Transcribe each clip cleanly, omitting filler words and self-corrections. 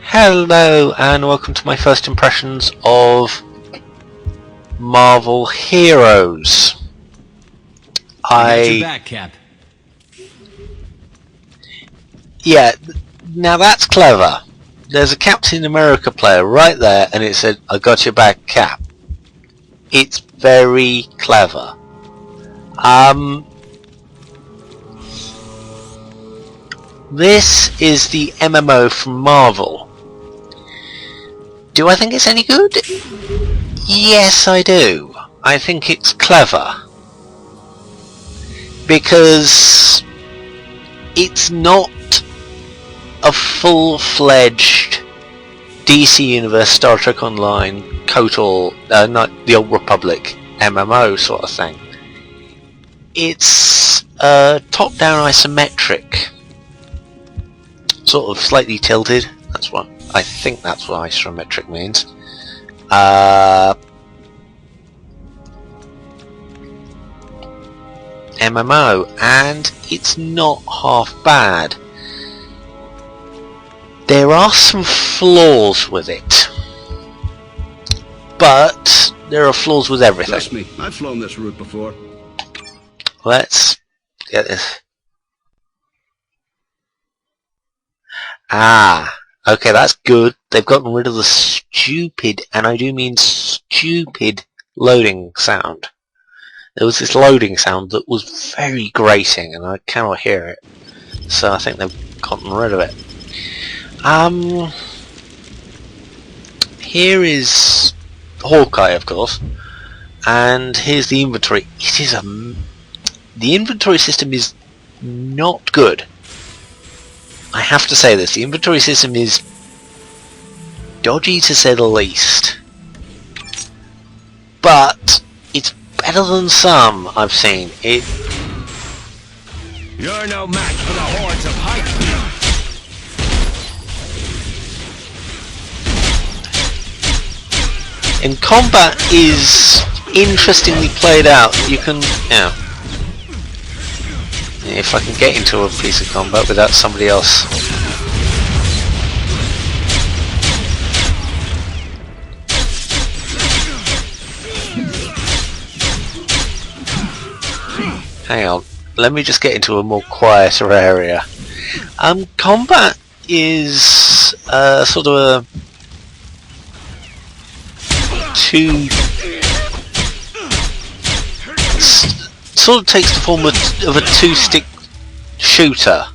Hello and welcome to my first impressions of Marvel Heroes. Your back, Cap. Yeah, now that's clever. There's a Captain America player right there and it said, "I got your back, Cap." It's very clever. This is the MMO from Marvel. Do I think it's any good? Yes, I do. I think it's clever. Because it's not a full-fledged DC Universe, Star Trek Online, KOTOR, not the Old Republic MMO sort of thing. It's top-down isometric, sort of slightly tilted. That's what I think. That's what isometric means. MMO, and it's not half bad. There are some flaws with it, but there are flaws with everything. Trust me, I've flown this route before. Let's get this. Okay, that's good. They've gotten rid of the stupid, and I do mean stupid, loading sound. There was this loading sound that was very grating, and I cannot hear it. So I think they've gotten rid of it. Here is Hawkeye, of course, and here's the inventory. It is the inventory system is not good. I have to say this, the inventory system is dodgy to say the least. But it's better than some I've seen. You're no match for the hordes of hype. And combat is interestingly played out. You can, if I can get into a piece of combat without somebody else. Hang on, let me just get into a more quieter area. Combat is sort of a sort of takes the form of a two-stick shooter,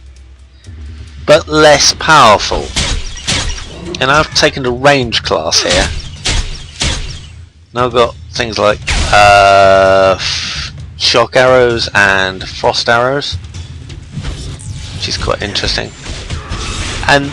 but less powerful. And I've taken the range class here. Now I've got things like shock arrows and frost arrows, which is quite interesting. And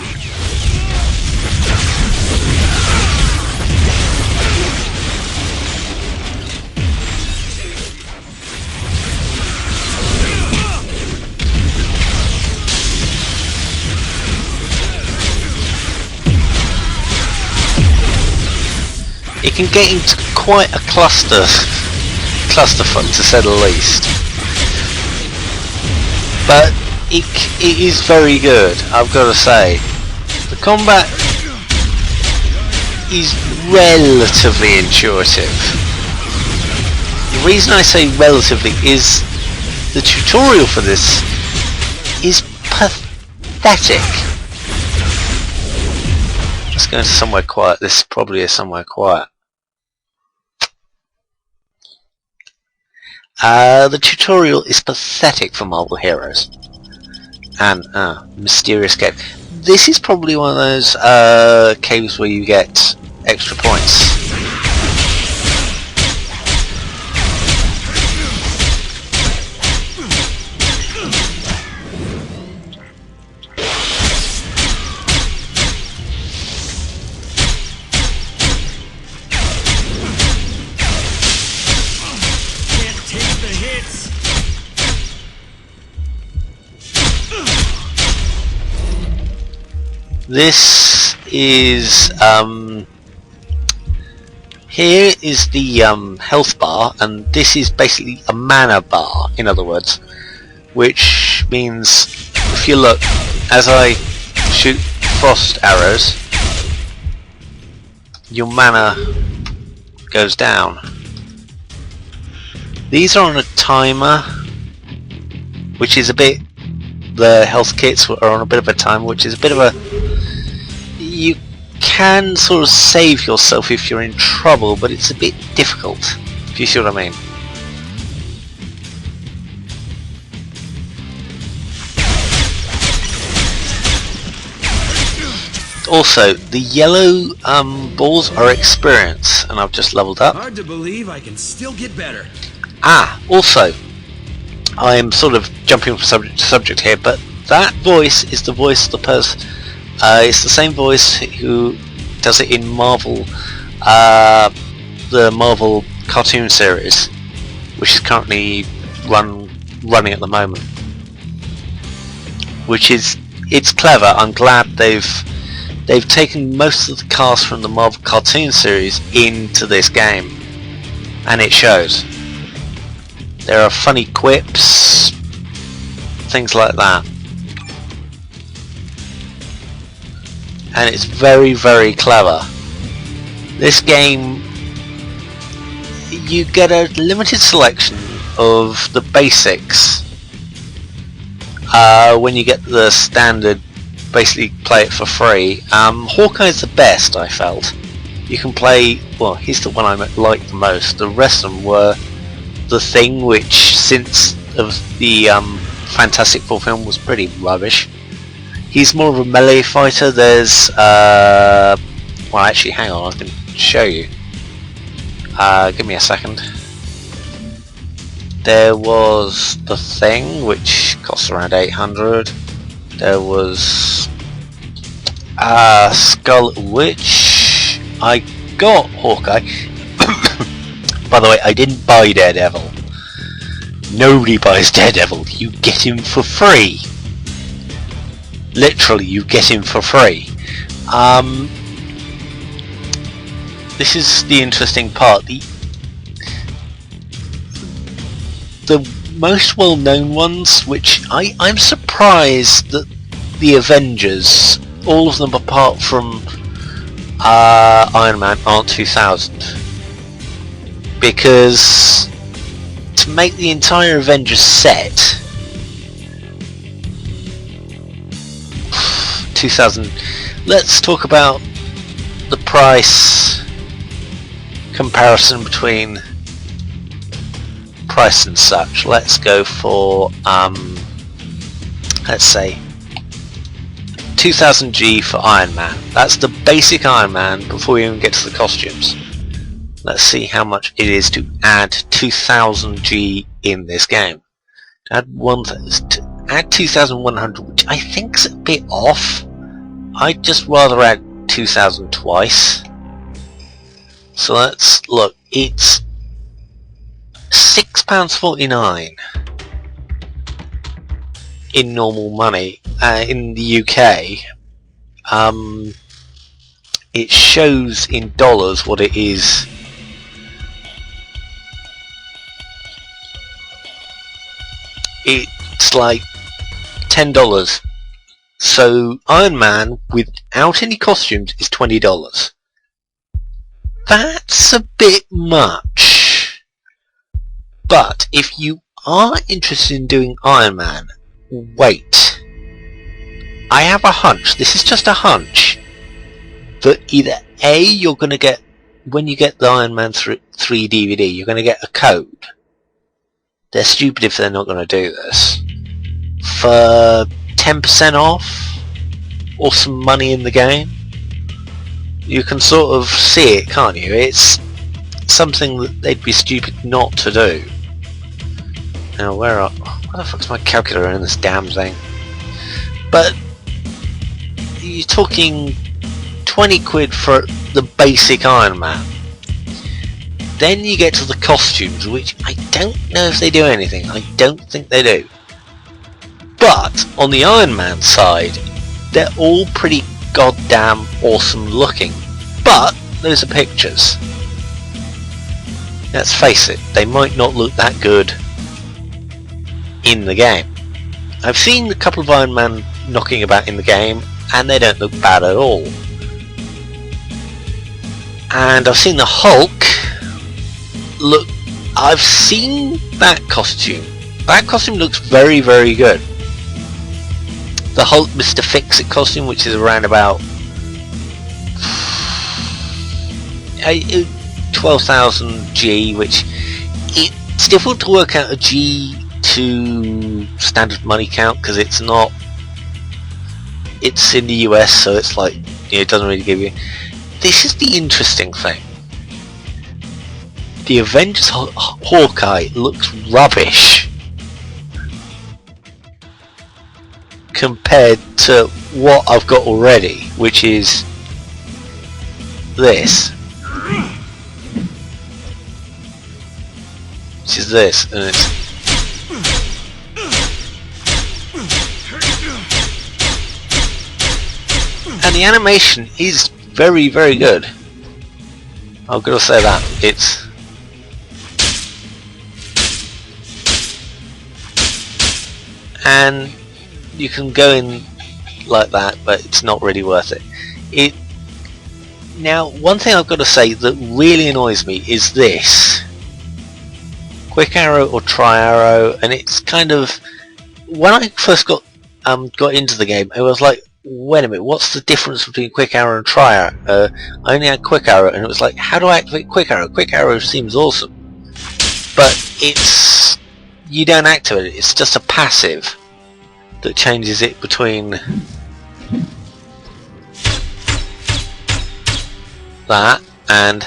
it can get into quite a clusterfuck to say the least, but it is very good, I've got to say. The combat is relatively intuitive. The reason I say relatively is the tutorial for this is pathetic. Let's go into somewhere quiet. This probably is somewhere quiet. The tutorial is pathetic for Marvel Heroes. And mysterious cave. This is probably one of those caves where you get extra points. This is here is the health bar, and this is basically a mana bar, in other words, which means if you look, as I shoot frost arrows, your mana goes down. These are on a timer, which is a bit... The health kits are on a bit of a timer, which is a bit of a... You can sort of save yourself if you're in trouble, but it's a bit difficult, if you see what I mean. Also, the yellow balls are experience, and I've just leveled up. Hard to believe I can still get better. Also, I am sort of jumping from subject to subject here, but that voice is the voice of the person. It's the same voice who does it in Marvel, the Marvel cartoon series, which is currently running at the moment. It's clever. I'm glad they've taken most of the cast from the Marvel cartoon series into this game, and it shows. There are funny quips, things like that, and it's very, very clever. This game, you get a limited selection of the basics when you get the standard. Basically play it for free. Hawkeye's the best, I felt. You can play, well, he's the one I liked the most. The rest of them were The Thing, which since of the Fantastic Four film was pretty rubbish. He's more of a melee fighter. There's well, actually, hang on, I can show you. Give me a second. There was The Thing, which costs around 800. There was Scarlet Witch. I got Hawkeye. By the way, I didn't buy Daredevil. Nobody buys Daredevil. You get him for free. Literally, you get him for free. This is the interesting part. The most well-known ones, which I'm surprised that the Avengers, all of them apart from Iron Man, aren't 2000, because to make the entire Avengers set 2000. Let's talk about the price comparison between price and such. Let's go for let's say 2000G for Iron Man. That's the basic Iron Man before we even get to the costumes. Let's see how much it is to add 2000G in this game. To add 2100, which I think's a bit off. I'd just rather add 2000 twice. So let's look. It's £6.49 in normal money. In the UK, it shows in dollars what it is. It's like $10. So Iron Man without any costumes is $20. That's a bit much. But if you are interested in doing Iron Man, wait. I have a hunch, this is just a hunch, that either A, you're going to get, when you get the Iron Man 3 DVD, you're going to get a code. They're stupid if they're not going to do this. For 10% off, or some money in the game. You can sort of see it, can't you? It's something that they'd be stupid not to do. Now, where the fuck's my calculator in this damn thing? But you're talking 20 quid for the basic Iron Man. Then you get to the costumes, which I don't know if they do anything. I don't think they do. But on the Iron Man side, they're all pretty goddamn awesome looking. But those are pictures. Let's face it, they might not look that good in the game. I've seen a couple of Iron Man knocking about in the game. and they don't look bad at all. And I've seen the Hulk. Look, I've seen that costume. That costume looks very, very good. The Hulk Mr. Fix-It costume, which is around about 12,000 G, which it's difficult to work out a G to standard money count because it's not. It's in the US, so it's like, you know, it doesn't really give you. This is the interesting thing. The Avengers Hawkeye looks rubbish compared to what I've got already, which is this. Which is this, and it's. And the animation is very, very good. I've got to say that. It's. And you can go in like that, but it's not really worth it. Now, one thing I've got to say that really annoys me is this. Quick arrow or tri arrow, and it's kind of, when I first got into the game, it was like, wait a minute, what's the difference between quick arrow and tri arrow? I only had quick arrow, and it was like, how do I activate quick arrow? Quick arrow seems awesome, but it's, you don't activate it. It's just a passive that changes it between that and,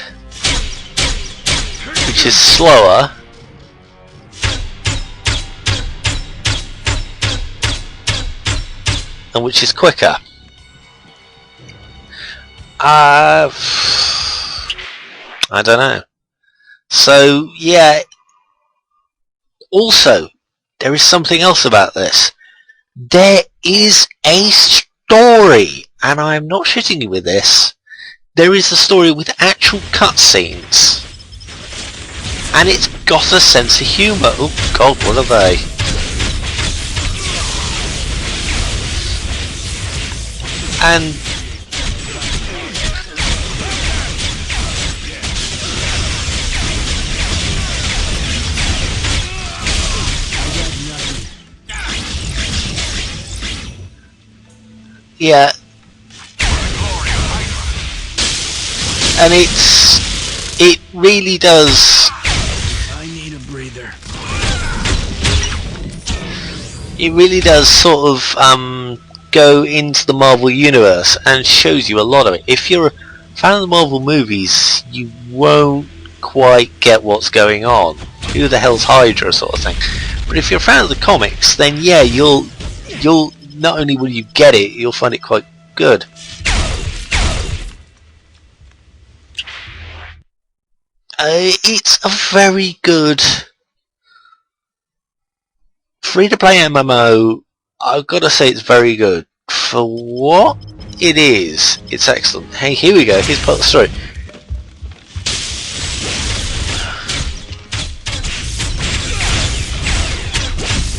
which is slower, and which is quicker. I don't know. So yeah. Also, there is something else about this. There is a story, and I'm not shitting you with this. There is a story with actual cutscenes, and it's got a sense of humour. Oh God, what are they? And yeah, and it really does. I need a breather. It really does sort of go into the Marvel universe and shows you a lot of it. If you're a fan of the Marvel movies, you won't quite get what's going on. Who the hell's Hydra, sort of thing. But if you're a fan of the comics, then yeah, you'll not only will you get it, you'll find it quite good. It's a very good free-to-play MMO. I've got to say it's very good. For what it is, it's excellent. Hey, here we go, here's part of the story.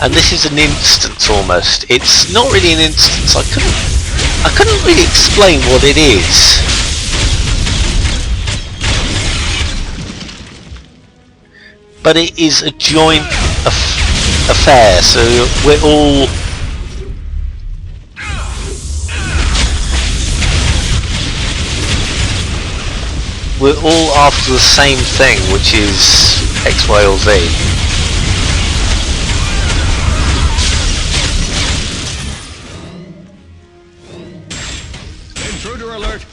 And this is an instance almost. It's not really an instance. I couldn't really explain what it is. But it is a joint affair, so we're all after the same thing, which is X, Y, or Z. Intruder alert.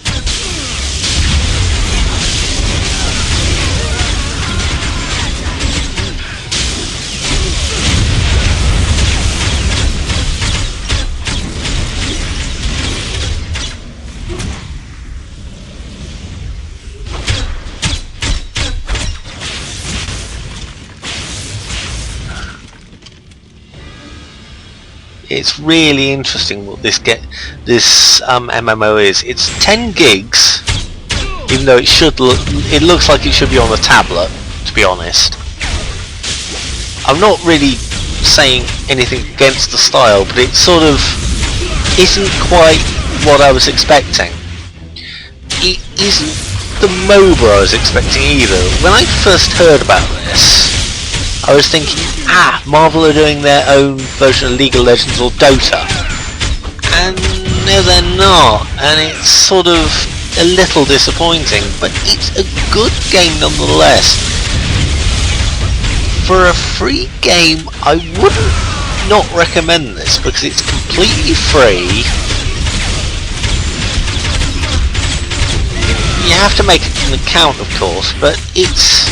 It's really interesting what this MMO is. It's 10 gigs, even though it looks like it should be on a tablet, to be honest. I'm not really saying anything against the style, but it sort of isn't quite what I was expecting. It isn't the MOBA I was expecting either. When I first heard about this, I was thinking, Marvel are doing their own version of League of Legends or Dota. And no, they're not, and it's sort of a little disappointing, but it's a good game nonetheless. For a free game, I wouldn't not recommend this because it's completely free. You have to make an account, of course, but it's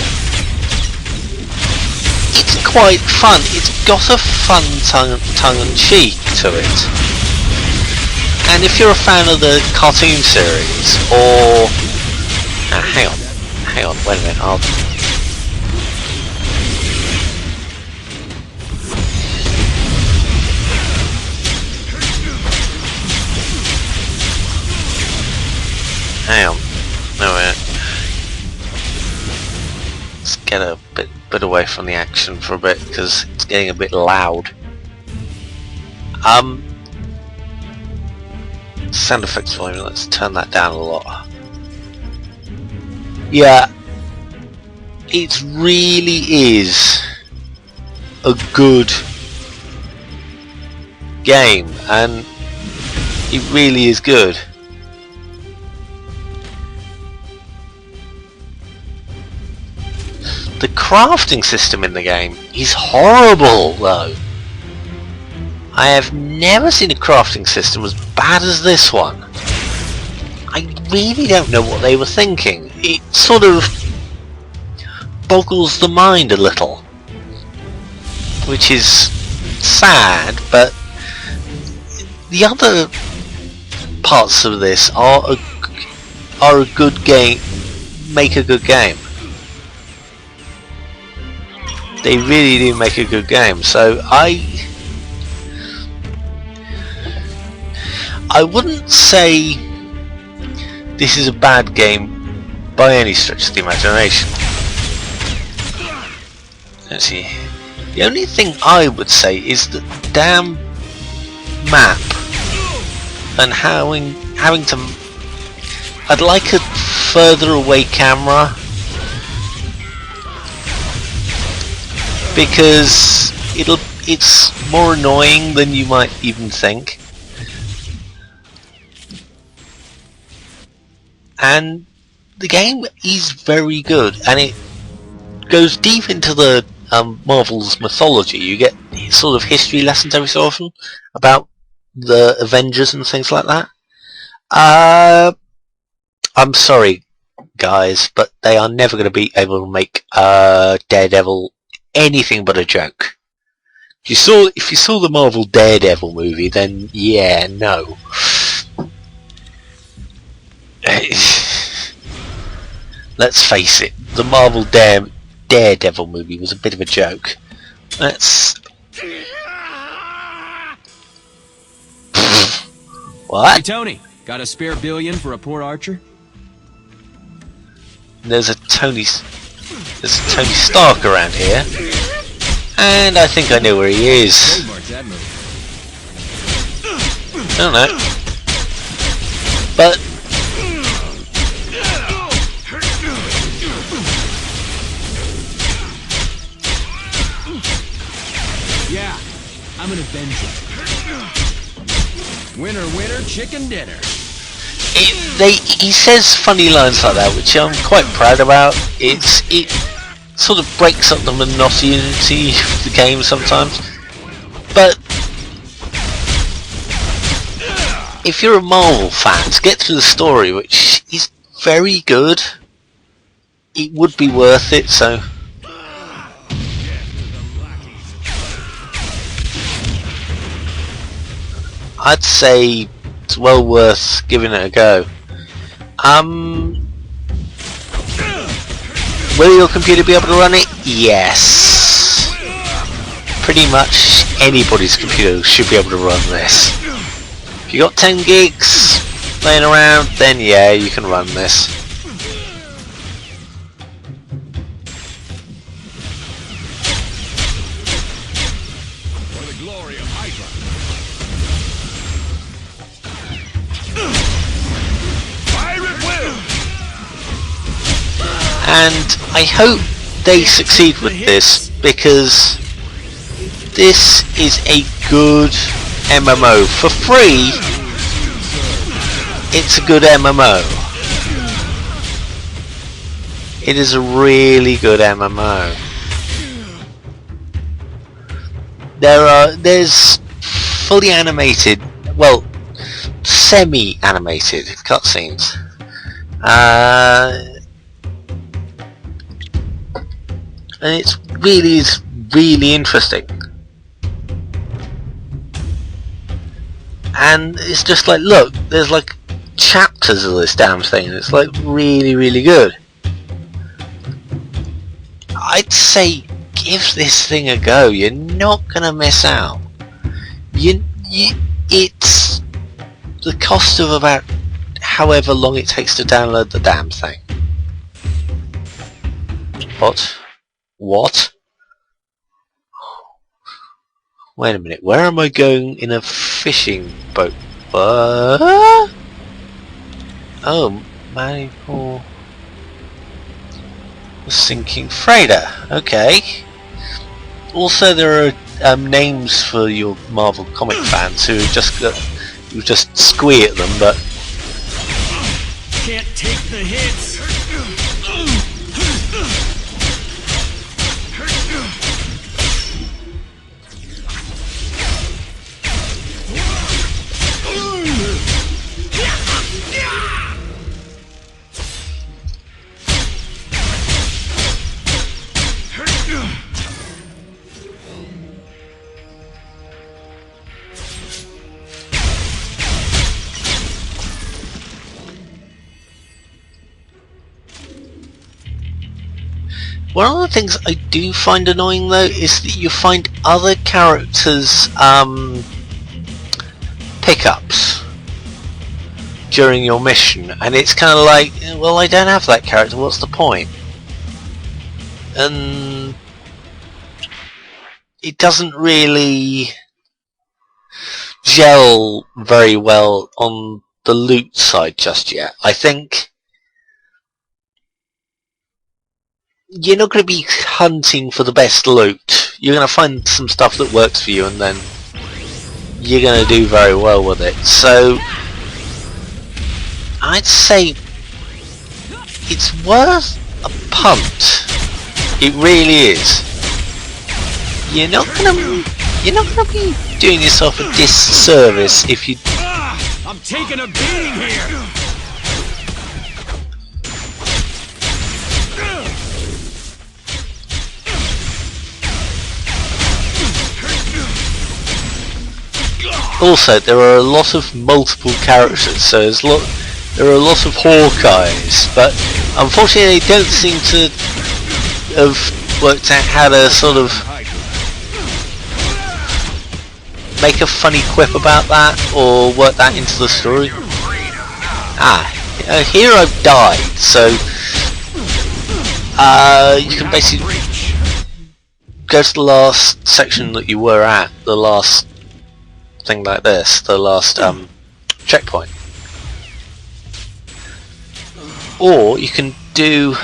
quite fun. It's got a fun tongue-in-cheek to it. And if you're a fan of the cartoon series, or hang on, wait a minute. Hang on. No, let's get a bit away from the action for a bit because it's getting a bit loud. Sound effects volume, let's turn that down a lot. Yeah, it really is a good game, and it really is good. The crafting system in the game is horrible though. I have never seen a crafting system as bad as this one. I really don't know what they were thinking. It sort of boggles the mind a little, which is sad, but the other parts of this are a good game, make a good game. They really do make a good game, so I wouldn't say this is a bad game by any stretch of the imagination. Let's see. The only thing I would say is the damn map and having to. I'd like a further away camera, because it's more annoying than you might even think. And the game is very good, and it goes deep into the Marvel's mythology. You get sort of history lessons every so often about the Avengers and things like that. I'm sorry guys, but they are never going to be able to make Daredevil anything but a joke. If you saw the Marvel Daredevil movie, then yeah, no. Let's face it, the Marvel Daredevil movie was a bit of a joke. What? Hey Tony, got a spare billion for a poor archer? There's a Tony Stark around here, and I think I know where he is. I don't know, but yeah, I'm an Avenger. Winner, winner, chicken dinner. He says funny lines like that, which I'm quite proud about. It sort of breaks up the monotony of the game sometimes. But if you're a Marvel fan, to get through the story, which is very good, it would be worth it. So I'd say it's well worth giving it a go. Will your computer be able to run it? Yes. Pretty much anybody's computer should be able to run this. If you got 10 gigs laying around, then yeah, you can run this. and I hope they succeed with this, because this is a good MMO. For free, it's a good MMO. It is a really good MMO. There's fully animated, well, semi-animated cutscenes. And it's really interesting. And it's just like, look, there's like chapters of this damn thing, and it's like really good. I'd say give this thing a go. You're not gonna miss out. It's the cost of about however long it takes to download the damn thing. What? Wait a minute, where am I going in a fishing boat? Oh, Marvels. Sinking freighter. Okay. Also, there are names for your Marvel comic fans who just squee at them, but Can't take the hits. one of the things I do find annoying though is that you find other characters' pickups during your mission, and it's kind of like, well, I don't have that character, what's the point? And it doesn't really gel very well on the loot side just yet. I think you're not going to be hunting for the best loot. You're going to find some stuff that works for you, and then you're going to do very well with it. So I'd say it's worth a punt. It really is. You're not going to be doing yourself a disservice if you. I'm taking a beating here. Also, there are a lot of multiple characters, so there are a lot of Hawkeyes, but unfortunately they don't seem to have worked out how to sort of make a funny quip about that, or work that into the story. Here I've died, so you can basically go to the last section that you were at, the last thing like this, the last checkpoint, or you can do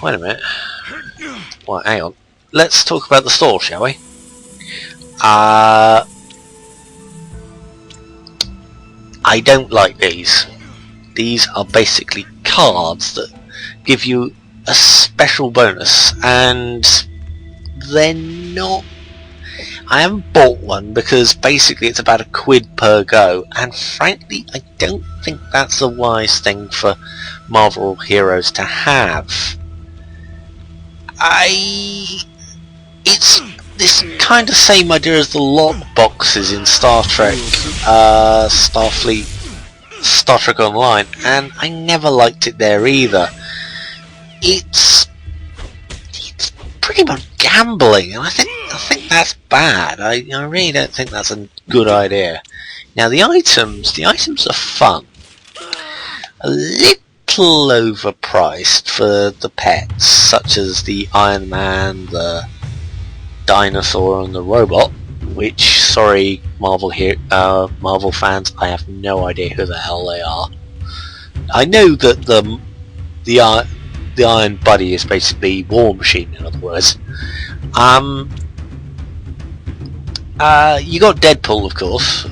wait a minute, well, hang on, let's talk about the stall, shall we? I don't like these. These are basically cards that give you a special bonus, and they're not. I haven't bought one because basically it's about £1 per go, and frankly I don't think that's a wise thing for Marvel heroes to have. It's this kind of same idea as the lock boxes in Star Trek, Starfleet, Star Trek Online, and I never liked it there either. It's pretty much gambling, and I think that's bad. I really don't think that's a good idea. Now the items are fun. A little overpriced for the pets, such as the Iron Man, the dinosaur, and the robot. Which, sorry, Marvel fans, I have no idea who the hell they are. I know that the the Iron Buddy is basically War Machine, in other words. You got Deadpool, of course.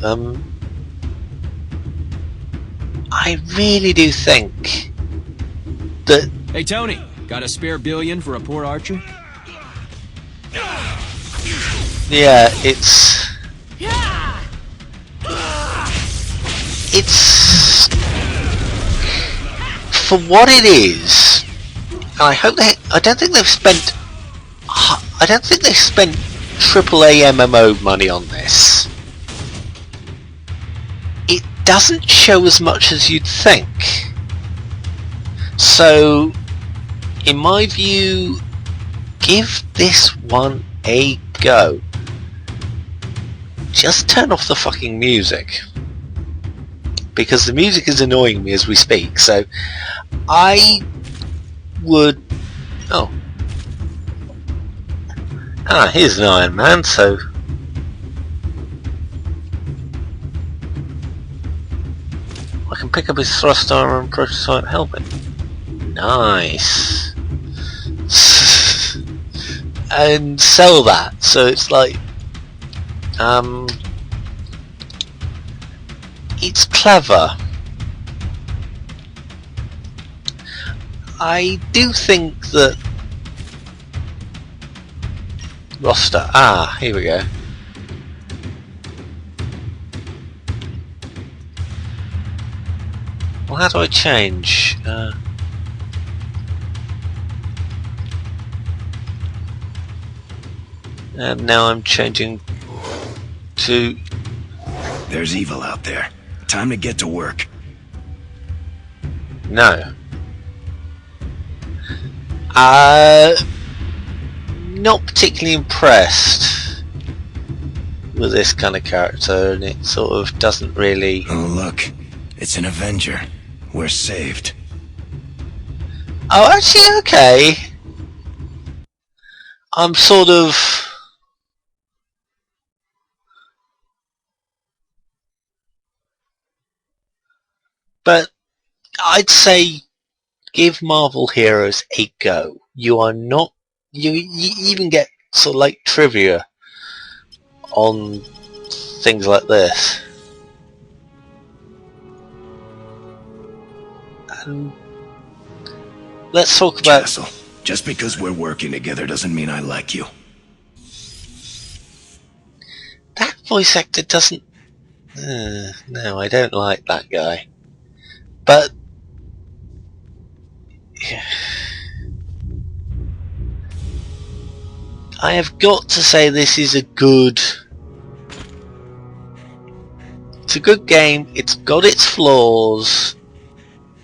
I really do think that... Hey, Tony, got a spare billion for a poor archer? Yeah, it's for what it is. And I don't think they've spent AAA MMO money on this. It doesn't show as much as you'd think. So, in my view, give this one a go. Just turn off the fucking music, because the music is annoying me as we speak. So I would... here's an Iron Man, so I can pick up his thrust armor and prototype helmet. Nice. And sell that, so it's like it's clever. I do think that roster, here we go. Well, how do I change? And now I'm changing to... There's evil out there. Time to get to work. No. Not particularly impressed with this kind of character, and it sort of doesn't really... Oh, look. It's an Avenger. We're saved. Oh, actually, okay. I'm sort of... But I'd say give Marvel Heroes a go. You are not... You even get sort of like trivia on things like this. And let's talk about... Castle, just because we're working together doesn't mean I like you. That voice actor doesn't... no, I don't like that guy. But... I have got to say this is a good... It's a good game, it's got its flaws,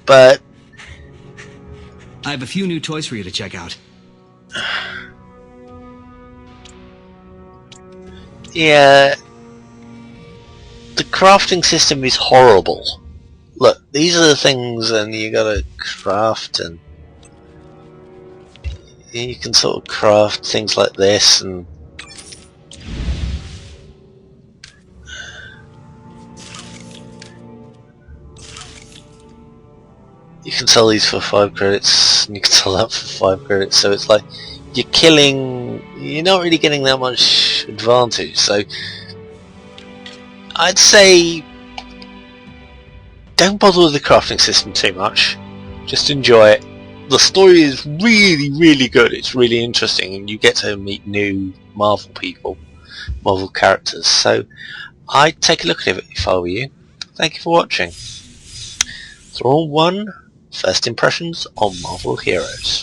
but... I have a few new toys for you to check out. Yeah... The crafting system is horrible. Look, these are the things, and you gotta craft, and you can sort of craft things like this, and you can sell these for 5 credits, and you can sell that for 5 credits. So it's like you're not really getting that much advantage. So I'd say don't bother with the crafting system too much, just enjoy it. The story is really, really good, it's really interesting, and you get to meet new Marvel people, Marvel characters, so I'd take a look at it if I were you. Thank you for watching. Thrawn 1, First Impressions on Marvel Heroes.